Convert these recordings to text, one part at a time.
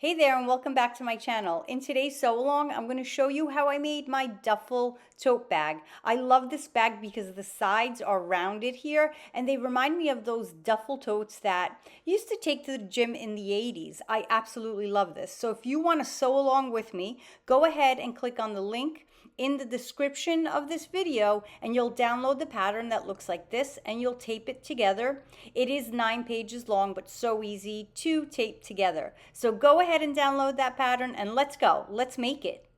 Hey there and welcome back to my channel. In today's sew along, I'm going to show you how I made my duffel tote bag. I love this bag because the sides are rounded here and they remind me of those duffel totes that you used to take to the gym in the 80s. I absolutely love this. So if you want to sew along with me, go ahead and click on the link in the description of this video and you'll download the pattern that looks like this and you'll tape it together. It is 9 pages long but so easy to tape together. So go ahead and download that pattern and let's go. Let's make it.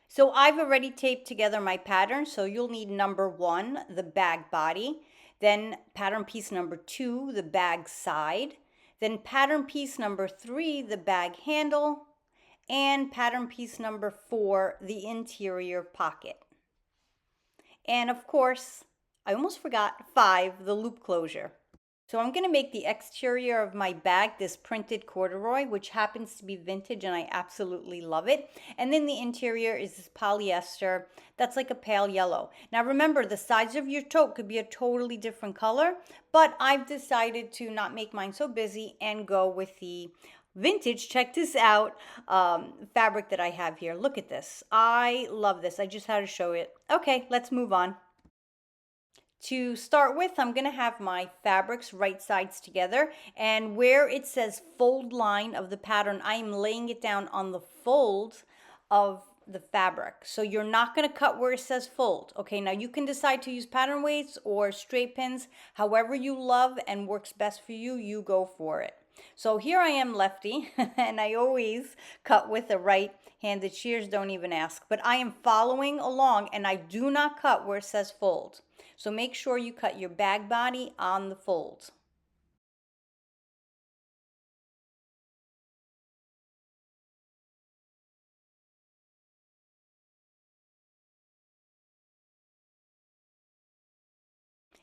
So I've already taped together my pattern, so you'll need number 1, the bag body, then pattern piece number 2, the bag side, then pattern piece number 3, the bag handle, and pattern piece number 4, the interior pocket. And of course, I almost forgot 5, the loop closure. So I'm going to make the exterior of my bag this printed corduroy, which happens to be vintage and I absolutely love it. And then the interior is this polyester that's like a pale yellow. Now remember, the sides of your tote could be a totally different color, but I've decided to not make mine so busy and go with the vintage, check this out, fabric that I have here. Look at this. I love this. I just had to show it. Okay, let's move on. To start with, I'm going to have my fabrics right sides together, and where it says fold line of the pattern, I am laying it down on the fold of the fabric. So you're not going to cut where it says fold. Okay, now you can decide to use pattern weights or straight pins, however you love and works best for you, you go for it. So here I am lefty, and I always cut with the right-handed shears, don't even ask. But I am following along, and I do not cut where it says fold. So make sure you cut your bag body on the fold.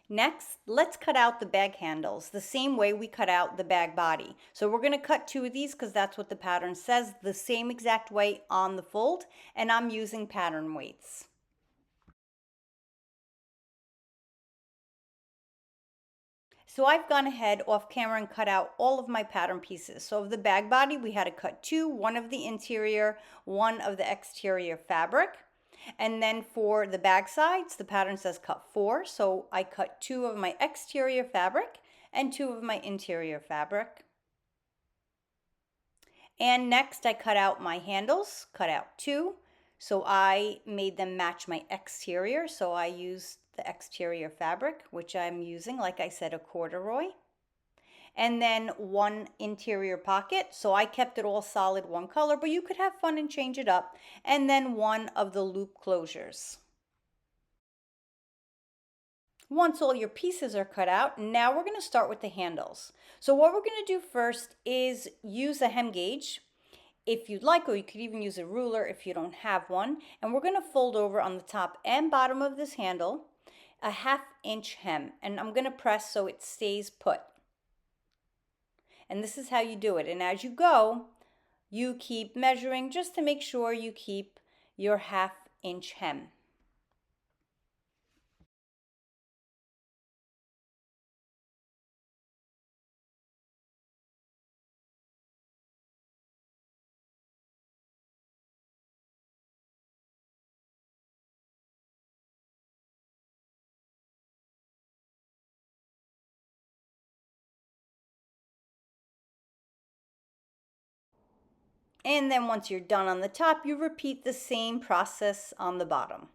Next, let's cut out the bag handles the same way we cut out the bag body. So we're going to cut 2 of these because that's what the pattern says, the same exact way on the fold, and I'm using pattern weights. So I've gone ahead off camera and cut out all of my pattern pieces. So of the bag body, we had to cut 2, one of the interior, one of the exterior fabric. And then for the bag sides, the pattern says cut 4. So I cut 2 of my exterior fabric and 2 of my interior fabric. And next I cut out my handles, cut out 2. So I made them match my exterior. So I used the exterior fabric, which I'm using, like I said, a corduroy. And then 1 interior pocket. So I kept it all solid one color, but you could have fun and change it up. And then 1 of the loop closures. Once all your pieces are cut out, now we're going to start with the handles. So what we're going to do first is use a hem gauge if you'd like, or you could even use a ruler if you don't have one. And we're going to fold over on the top and bottom of this handle a 1/2 inch hem, and I'm going to press so it stays put. And this is how you do it. And as you go, you keep measuring just to make sure you keep your 1/2 inch hem. And then once you're done on the top, you repeat the same process on the bottom.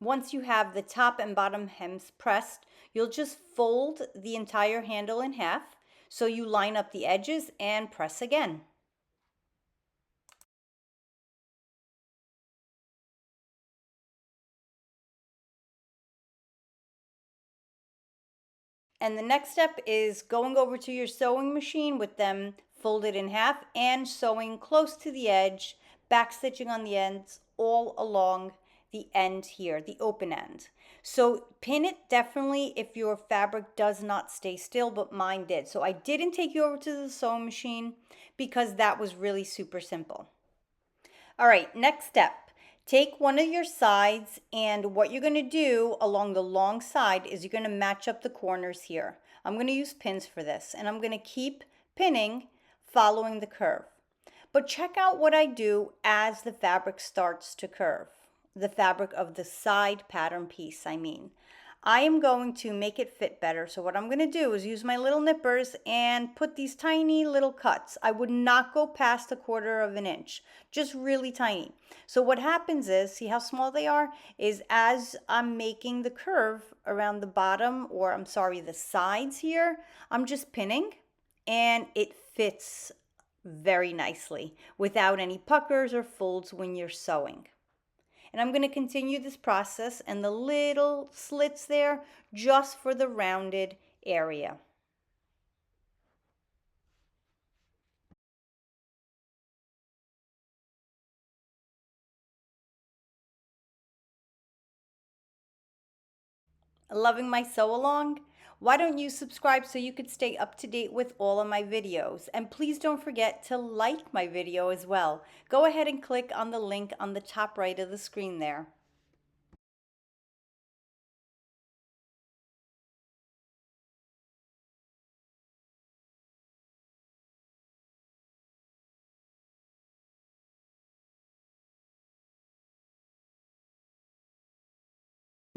Once you have the top and bottom hems pressed, you'll just fold the entire handle in half so you line up the edges and press again. And the next step is going over to your sewing machine with them folded in half and sewing close to the edge, back stitching on the ends all along the end here, the open end. So pin it definitely if your fabric does not stay still, but mine did. So I didn't take you over to the sewing machine because that was really super simple. All right, next step. Take one of your sides, and what you're going to do along the long side is you're going to match up the corners here. I'm going to use pins for this, and I'm going to keep pinning following the curve. But check out what I do as the fabric starts to curve. The fabric of the side pattern piece, I mean. I am going to make it fit better. So what I'm going to do is use my little nippers and put these tiny little cuts. I would not go past 1/4 of an inch, just really tiny. So what happens is, see how small they are? Is as I'm making the curve around the bottom, or I'm sorry, the sides here, I'm just pinning and it fits very nicely without any puckers or folds when you're sewing. And I'm going to continue this process and the little slits there just for the rounded area. Loving my sew along? Why don't you subscribe so you could stay up to date with all of my videos? And please don't forget to like my video as well. Go ahead and click on the link on the top right of the screen there.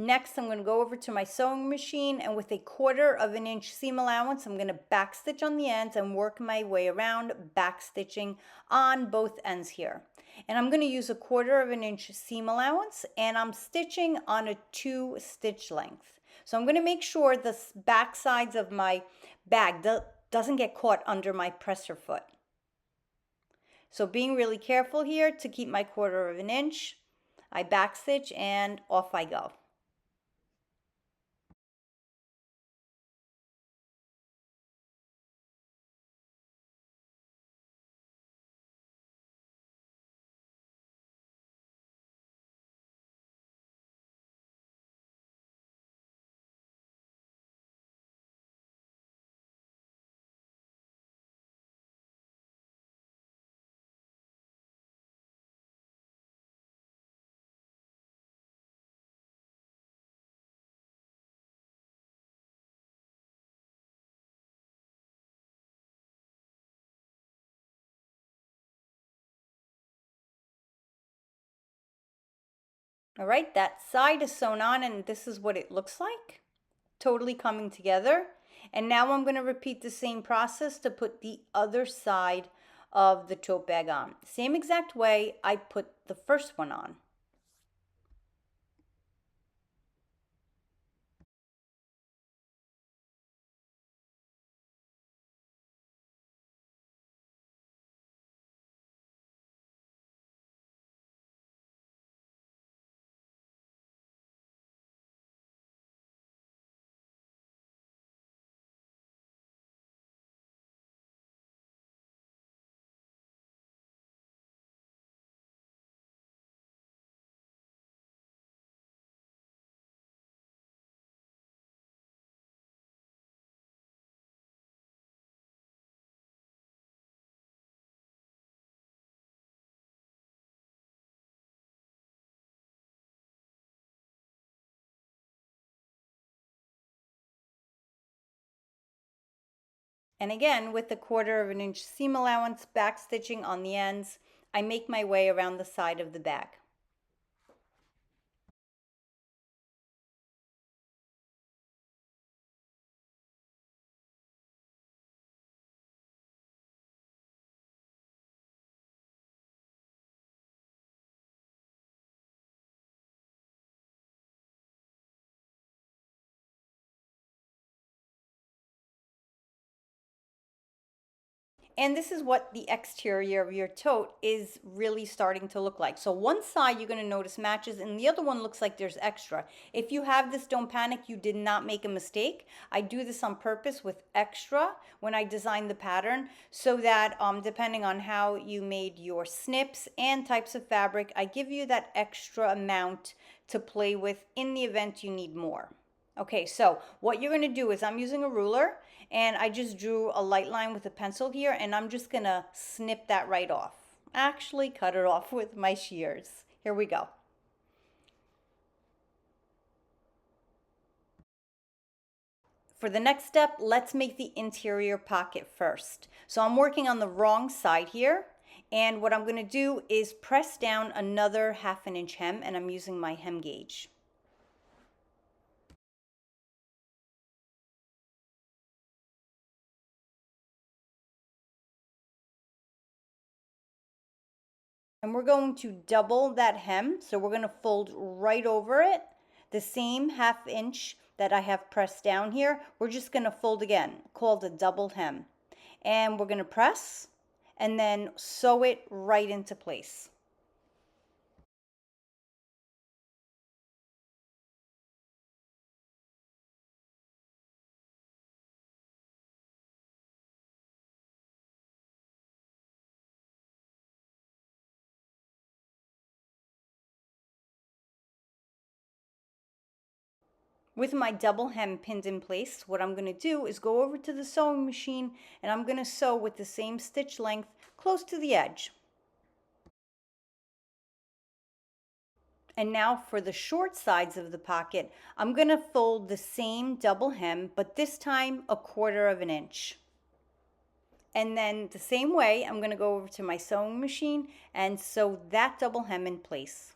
Next, I'm going to go over to my sewing machine, and with 1/4 of an inch seam allowance, I'm going to backstitch on the ends and work my way around backstitching on both ends here. And I'm going to use 1/4 of an inch seam allowance, and I'm stitching on a 2-stitch length. So I'm going to make sure the back sides of my bag doesn't get caught under my presser foot. So being really careful here to keep my 1/4 of an inch, I backstitch and off I go. All right, that side is sewn on and this is what it looks like, totally coming together. And now I'm going to repeat the same process to put the other side of the tote bag on. Same exact way I put the first one on. And again, with the 1/4 of an inch seam allowance, back stitching on the ends, I make my way around the side of the bag. And this is what the exterior of your tote is really starting to look like. So one side you're going to notice matches and the other one looks like there's extra. If you have this, don't panic, you did not make a mistake. I do this on purpose with extra when I design the pattern so that depending on how you made your snips and types of fabric, I give you that extra amount to play with in the event you need more. Okay, so what you're going to do is I'm using a ruler and I just drew a light line with a pencil here and I'm just going to snip that right off. Actually cut it off with my shears. Here we go. For the next step, let's make the interior pocket first. So I'm working on the wrong side here. And what I'm going to do is press down another 1/2 inch hem, and I'm using my hem gauge. And we're going to double that hem. So we're going to fold right over it. The same 1/2 inch that I have pressed down here, we're just going to fold again, called a double hem. And we're going to press and then sew it right into place. With my double hem pinned in place, what I'm going to do is go over to the sewing machine and I'm going to sew with the same stitch length close to the edge. And now for the short sides of the pocket, I'm going to fold the same double hem, but this time 1/4 of an inch. And then the same way, I'm going to go over to my sewing machine and sew that double hem in place.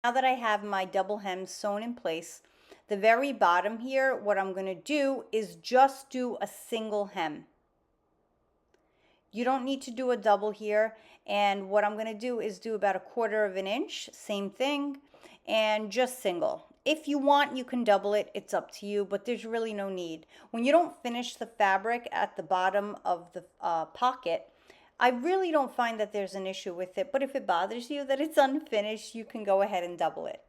Now that I have my double hem sewn in place, the very bottom here, what I'm going to do is just do a single hem. You don't need to do a double here. And what I'm going to do is do about 1/4 of an inch, same thing, and just single. If you want, you can double it. It's up to you, but there's really no need. When you don't finish the fabric at the bottom of the pocket, I really don't find that there's an issue with it, but if it bothers you that it's unfinished, you can go ahead and double it.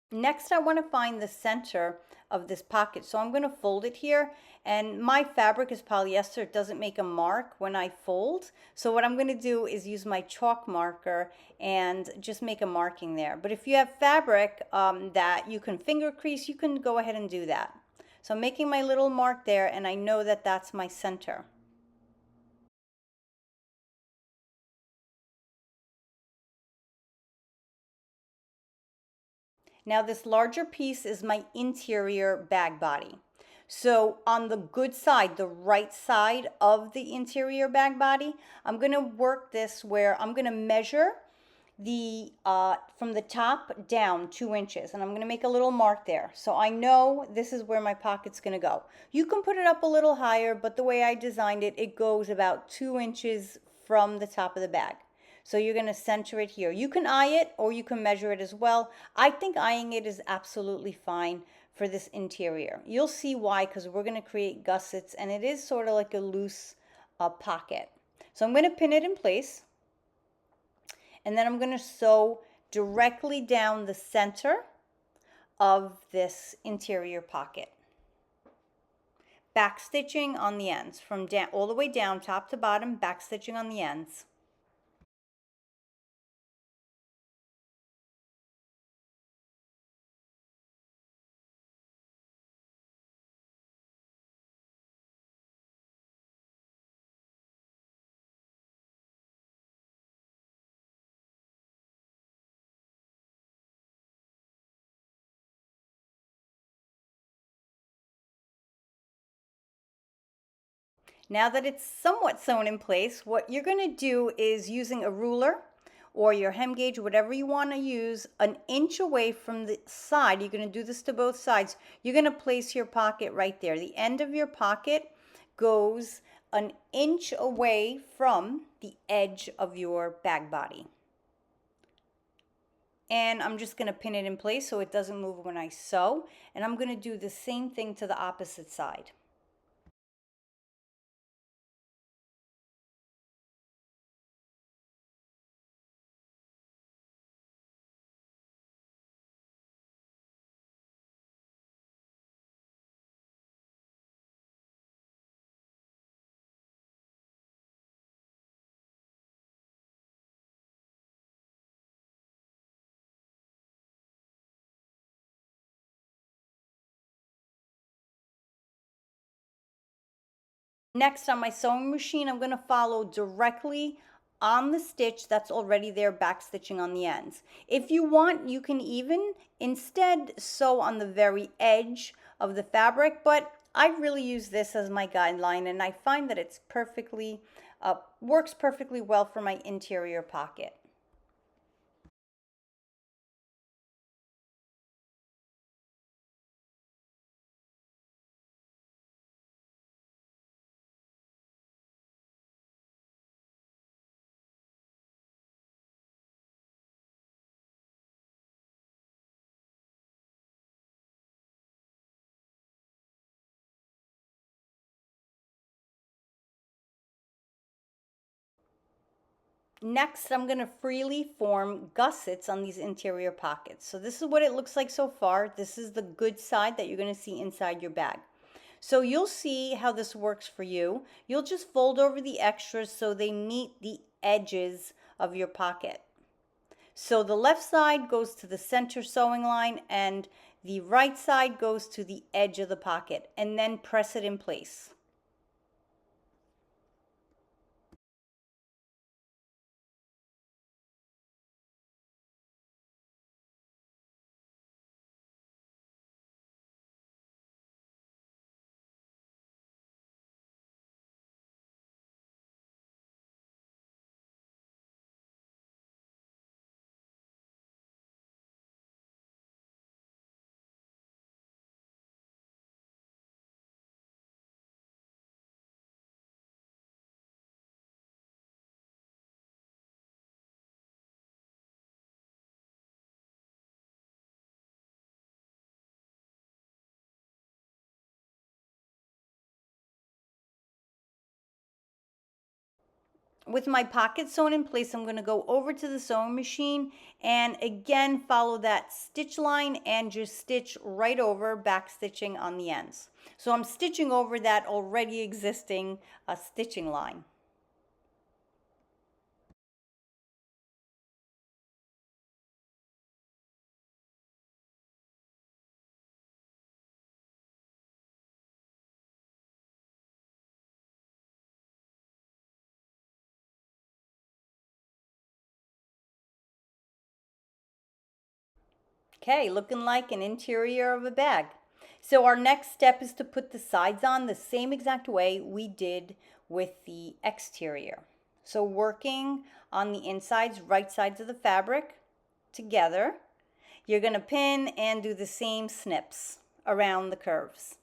Next, I want to find the center of this pocket. So I'm going to fold it here, and my fabric is polyester. It doesn't make a mark when I fold. So what I'm going to do is use my chalk marker and just make a marking there. But if you have fabric that you can finger crease, you can go ahead and do that. So I'm making my little mark there, and I know that that's my center. Now this larger piece is my interior bag body. So on the good side, the right side of the interior bag body, I'm going to work this where I'm going to measure the from the top down 2 inches, and I'm going to make a little mark there. So I know this is where my pocket's going to go. You can put it up a little higher, but the way I designed it, it goes about 2 inches from the top of the bag. So you're going to center it here. You can eye it or you can measure it as well. I think eyeing it is absolutely fine for this interior. You'll see why, because we're going to create gussets and it is sort of like a loose pocket. So I'm going to pin it in place, and then I'm going to sew directly down the center of this interior pocket. Back stitching on the ends from down all the way down, top to bottom, back stitching on the ends. Now that it's somewhat sewn in place, what you're going to do is using a ruler or your hem gauge, whatever you want to use, 1 inch away from the side. You're going to do this to both sides. You're going to place your pocket right there. The end of your pocket goes 1 inch away from the edge of your bag body. and I'm just gonna pin it in place so it doesn't move when I sew. And I'm gonna do the same thing to the opposite side. Next, on my sewing machine, I'm going to follow directly on the stitch that's already there, back stitching on the ends. If you want, you can even instead sew on the very edge of the fabric, but I really use this as my guideline, and I find that it's perfectly works perfectly well for my interior pocket. Next, I'm going to freely form gussets on these interior pockets. So this is what it looks like so far. This is the good side that you're going to see inside your bag. So you'll see how this works for you. You'll just fold over the extras so they meet the edges of your pocket. So the left side goes to the center sewing line and the right side goes to the edge of the pocket, and then press it in place. With my pocket sewn in place, I'm going to go over to the sewing machine and again follow that stitch line and just stitch right over, back stitching on the ends. So I'm stitching over that already existing stitching line. Okay, looking like an interior of a bag. So our next step is to put the sides on the same exact way we did with the exterior. So working on the insides, right sides of the fabric together, you're going to pin and do the same snips around the curves.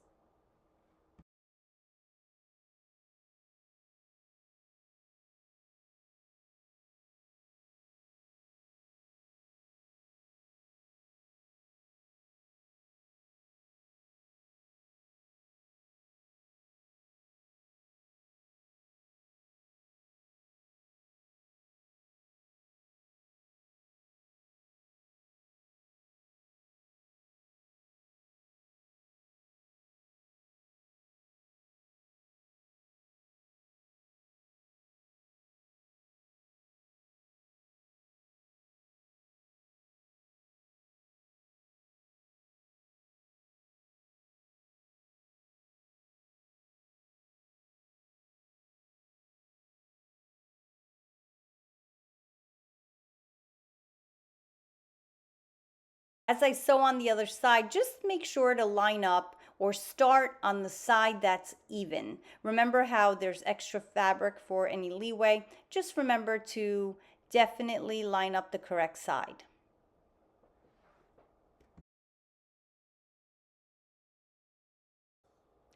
As I sew on the other side, just make sure to line up or start on the side that's even. Remember how there's extra fabric for any leeway. Just remember to definitely line up the correct side.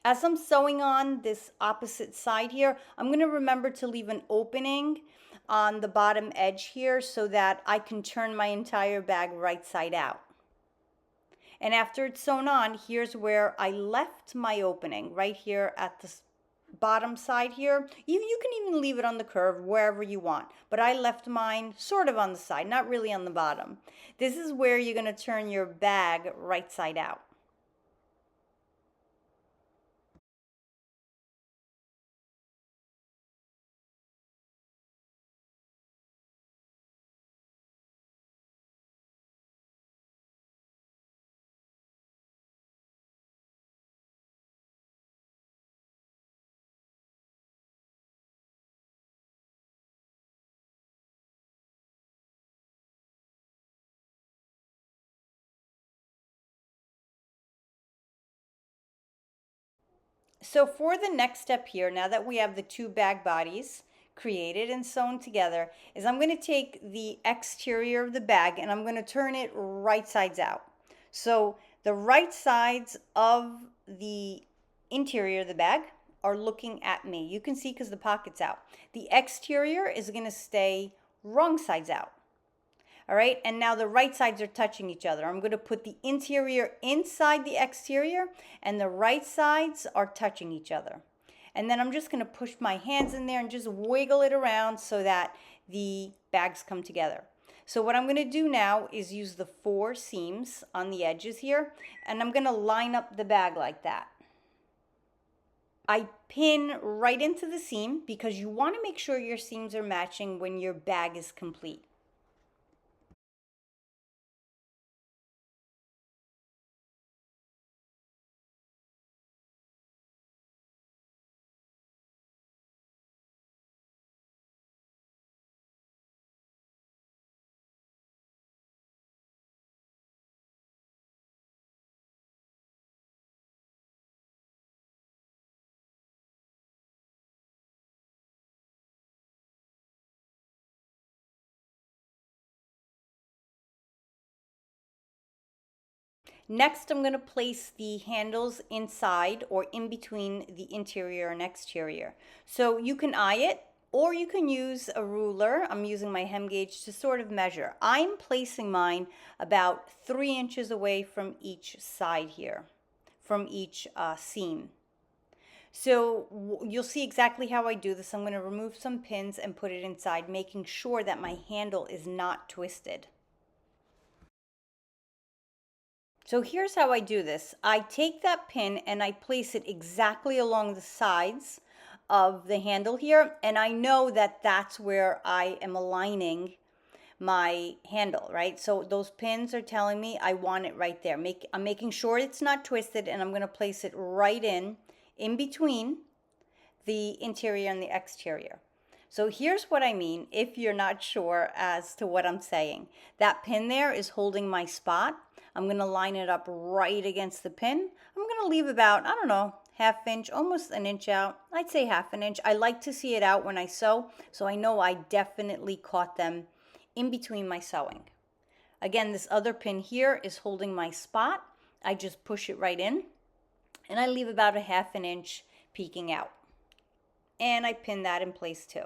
As I'm sewing on this opposite side here, I'm going to remember to leave an opening on the bottom edge here so that I can turn my entire bag right side out. And after it's sewn on, here's where I left my opening, right here at the bottom side here. You can even leave it on the curve wherever you want, but I left mine sort of on the side, not really on the bottom. This is where you're going to turn your bag right side out. So for the next step here, now that we have the two bag bodies created and sewn together, is I'm going to take the exterior of the bag and I'm going to turn it right sides out. So the right sides of the interior of the bag are looking at me. You can see because the pocket's out. The exterior is going to stay wrong sides out. All right, and now the right sides are touching each other. I'm going to put the interior inside the exterior and the right sides are touching each other. And then I'm just going to push my hands in there and just wiggle it around so that the bags come together. So what I'm going to do now is use the 4 seams on the edges here, and I'm going to line up the bag like that. I pin right into the seam because you want to make sure your seams are matching when your bag is complete. Next, I'm going to place the handles inside or in between the interior and exterior. So you can eye it or you can use a ruler. I'm using my hem gauge to sort of measure. I'm placing mine about 3 inches away from each side here, from each seam. So you'll see exactly how I do this. I'm going to remove some pins and put it inside, making sure that my handle is not twisted. So here's how I do this. I take that pin and I place it exactly along the sides of the handle here, and I know that that's where I am aligning my handle, right? So those pins are telling me I want it right there. I'm making sure it's not twisted, and I'm going to place it right in between the interior and the exterior. So here's what I mean if you're not sure as to what I'm saying. That pin there is holding my spot. I'm going to line it up right against the pin. I'm going to leave about, I don't know, half inch, almost an inch out. I'd say half an inch. I like to see it out when I sew, so I know I definitely caught them in between my sewing. Again, this other pin here is holding my spot. I just push it right in, and I leave about a half an inch peeking out. And I pin that in place too.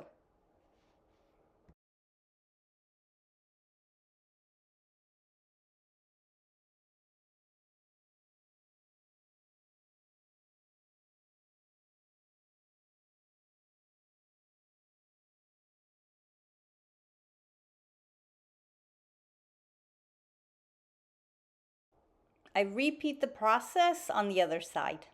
I repeat the process on the other side.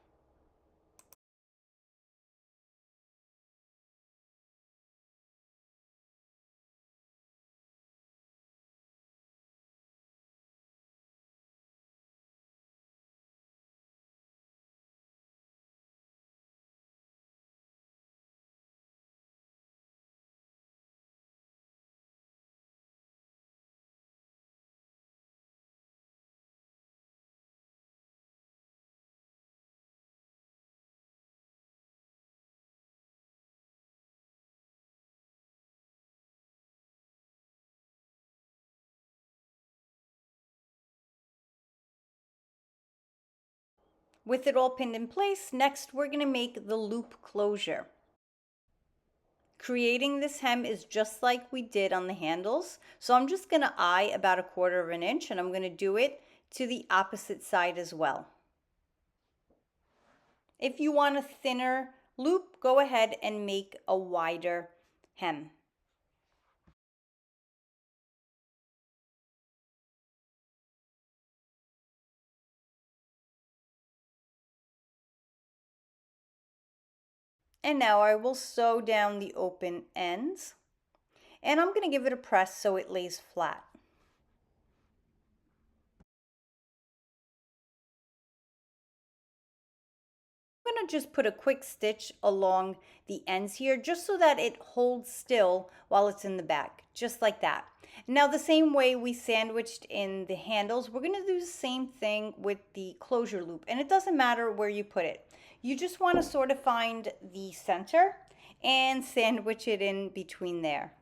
With it all pinned in place, next we're going to make the loop closure. Creating this hem is just like we did on the handles. So I'm just gonna eye about 1/4 of an inch, and I'm gonna do it to the opposite side as well. If you want a thinner loop, go ahead and make a wider hem. And now I will sew down the open ends, and I'm going to give it a press so it lays flat. I'm going to just put a quick stitch along the ends here just so that it holds still while it's in the bag, just like that. Now the same way we sandwiched in the handles, we're going to do the same thing with the closure loop, and it doesn't matter where you put it. You just want to sort of find the center and sandwich it in between there.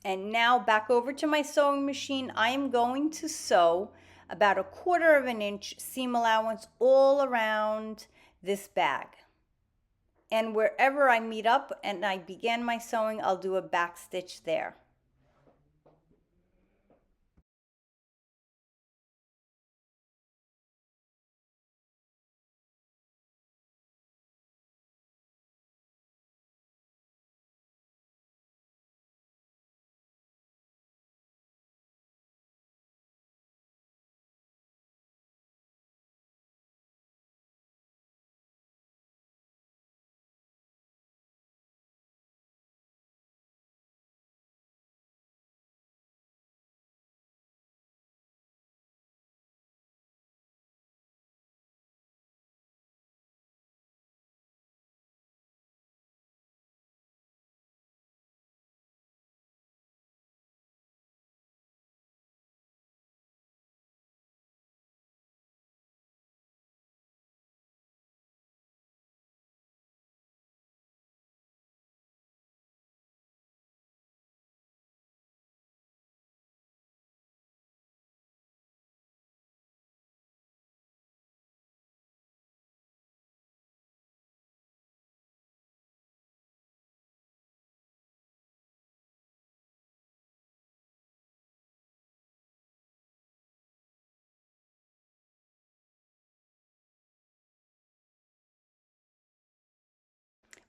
And now back over to my sewing machine. I am going to sew about 1/4 of an inch seam allowance all around this bag. And wherever I meet up and I begin my sewing, I'll do a back stitch there.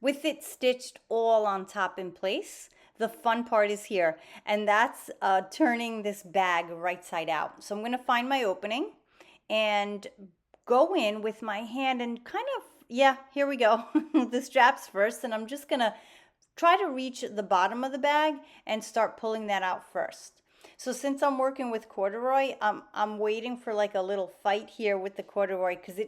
With it stitched all on top in place, the fun part is here, and that's turning this bag right side out. So I'm going to find my opening and go in with my hand and kind of, yeah, here we go, the straps first, and I'm just going to try to reach the bottom of the bag and start pulling that out first. So since I'm working with corduroy, I'm waiting for like a little fight here with the corduroy because they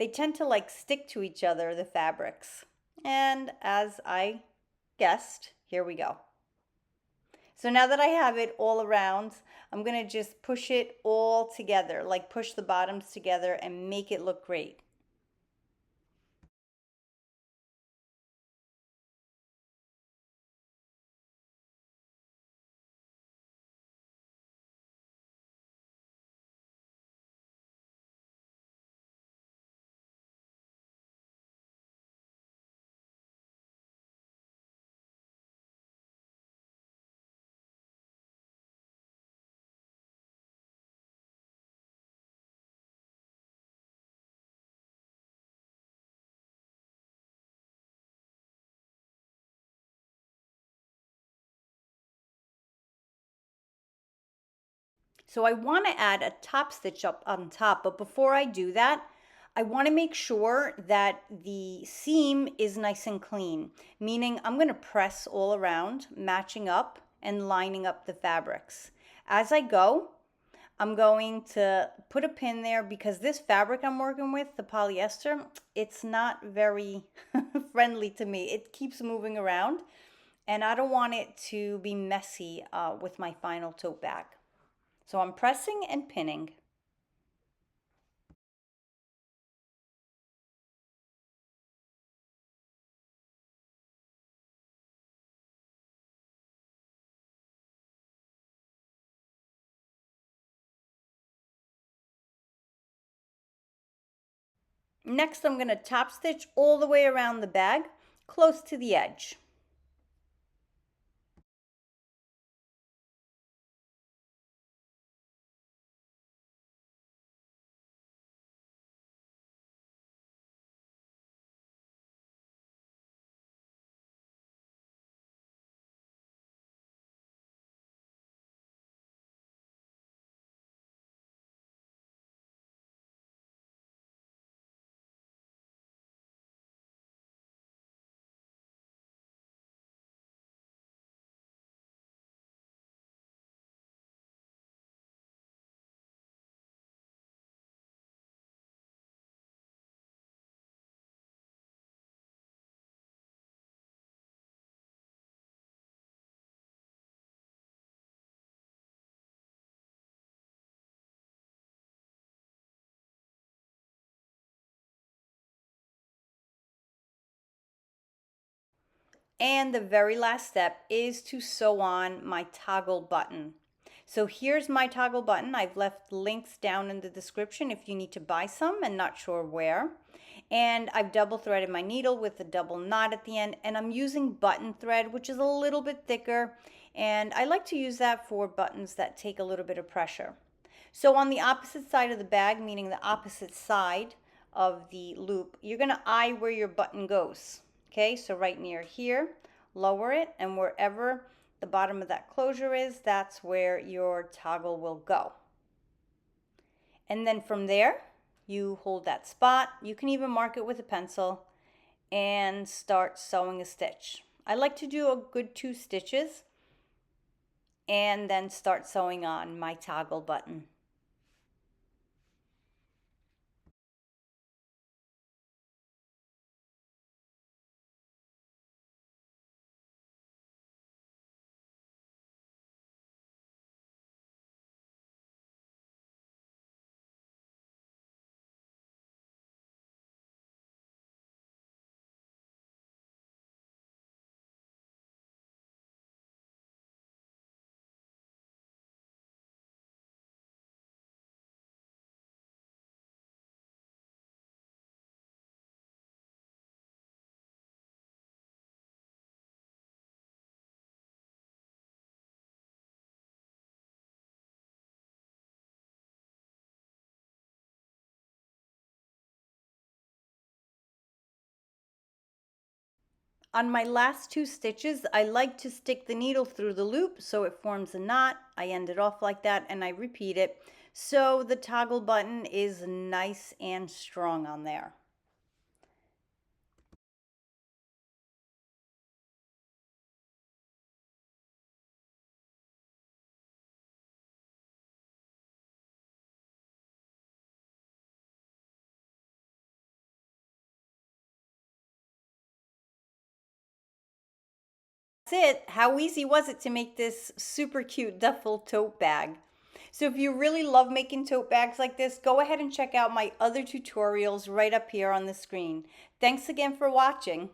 tend to like stick to each other, the fabrics. And as I guessed, here we go. So now that I have it all around, I'm gonna just push it all together, like push the bottoms together and make it look great. So I want to add a top stitch up on top, but before I do that, I want to make sure that the seam is nice and clean, meaning I'm going to press all around, matching up and lining up the fabrics. As I go, I'm going to put a pin there because this fabric I'm working with, the polyester, it's not very friendly to me. It keeps moving around and I don't want it to be messy with my final tote bag. So I'm pressing and pinning. Next, I'm going to top stitch all the way around the bag, close to the edge. And the very last step is to sew on my toggle button. So here's my toggle button. I've left links down in the description if you need to buy some and not sure where. And I've double threaded my needle with a double knot at the end, and I'm using button thread, which is a little bit thicker. And I like to use that for buttons that take a little bit of pressure. So on the opposite side of the bag, meaning the opposite side of the loop, you're going to eye where your button goes. Okay, so right near here, lower it, and wherever the bottom of that closure is, that's where your toggle will go. And then from there, you hold that spot. You can even mark it with a pencil and start sewing a stitch. I like to do a good 2 stitches and then start sewing on my toggle button. On my last 2 stitches, I like to stick the needle through the loop so it forms a knot. I end it off like that and I repeat it so the toggle button is nice and strong on there. That's it. How easy was it to make this super cute duffel tote bag? So if you really love making tote bags like this, go ahead and check out my other tutorials right up here on the screen. Thanks again for watching.